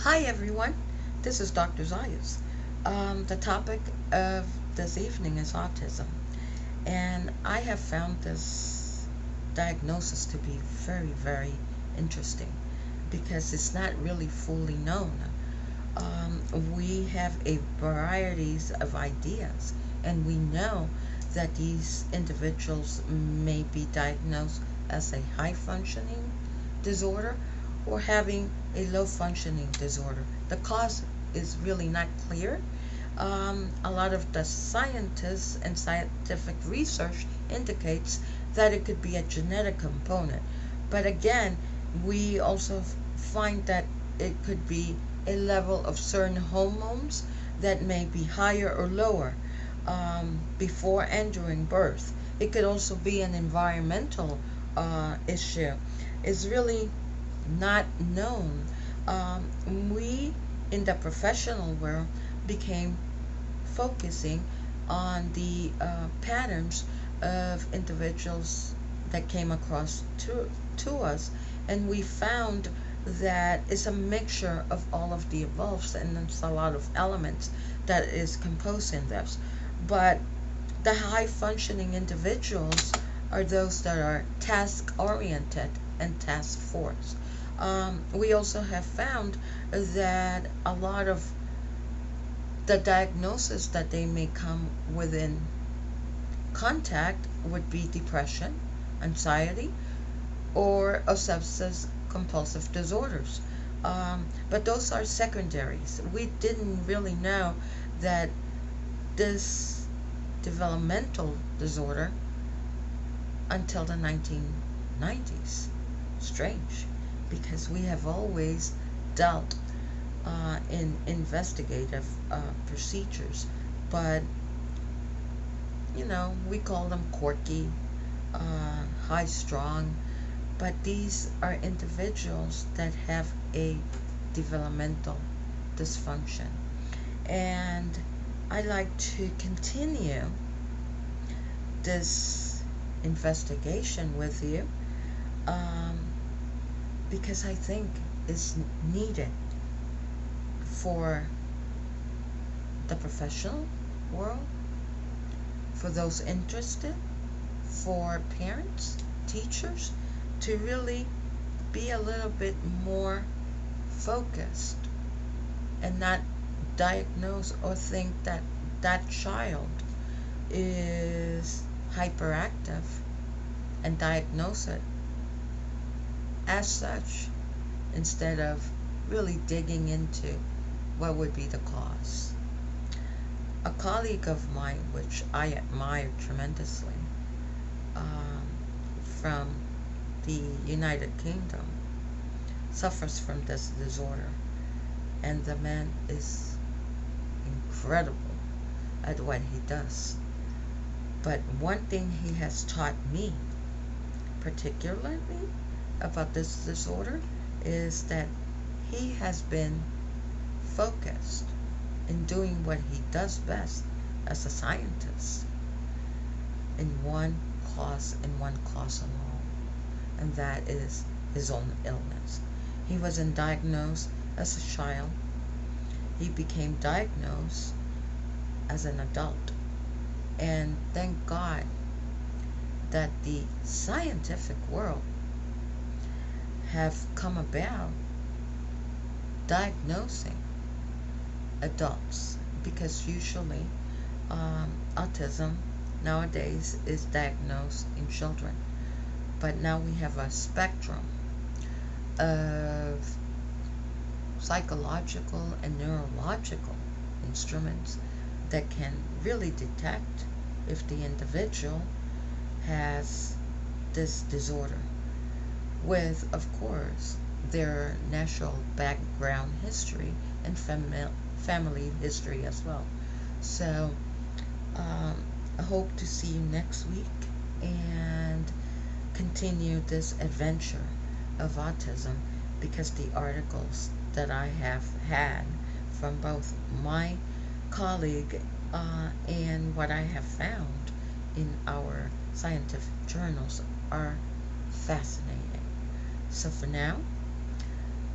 Hi everyone, this is Dr. Zayas. The topic of this evening is autism, and I have found this diagnosis to be very interesting because it's not really fully known. We have a varieties of ideas, and we know that these individuals may be diagnosed as a high functioning disorder or having a low functioning disorder. The cause is really not clear. A lot of the scientists and scientific research indicates that it could be a genetic component. But again, we also find that it could be a level of certain hormones that may be higher or lower before and during birth. It could also be an environmental issue. It's really not known. We in the professional world became focusing on the patterns of individuals that came across to us, and we found that it's a mixture of all of the above, and it's a lot of elements that is composing this. But the high functioning individuals are those that are task oriented and task force. We also have found that a lot of the diagnosis that they may come within contact would be depression, anxiety, or obsessive compulsive disorders. But those are secondaries. We didn't really know that this developmental disorder until the 1990s. Strange, because we have always dealt in investigative procedures, but we call them quirky, high strung, but these are individuals that have a developmental dysfunction. And I like to continue this investigation with you because I think it's needed for the professional world, for those interested, for parents, teachers, to really be a little bit more focused and not diagnose or think that that child is hyperactive and diagnose it as such instead of really digging into what would be the cause. A colleague of mine, which I admire tremendously, from the United Kingdom, suffers from this disorder, and the man is incredible at what he does. But one thing he has taught me, particularly about this disorder, is that he has been focused in doing what he does best as a scientist in one cause and one cause alone, and that is his own illness. He wasn't diagnosed as a child. He became diagnosed as an adult. And thank God that the scientific world have come about diagnosing adults, because usually autism nowadays is diagnosed in children. But now we have a spectrum of psychological and neurological instruments that can really detect if the individual has this disorder, with, of course, their natural background history and family history as well. So I hope to see you next week and continue this adventure of autism, because the articles that I have had from both my colleague and what I have found in our scientific journals are fascinating. So for now,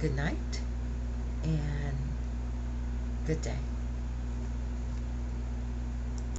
good night, and Good day.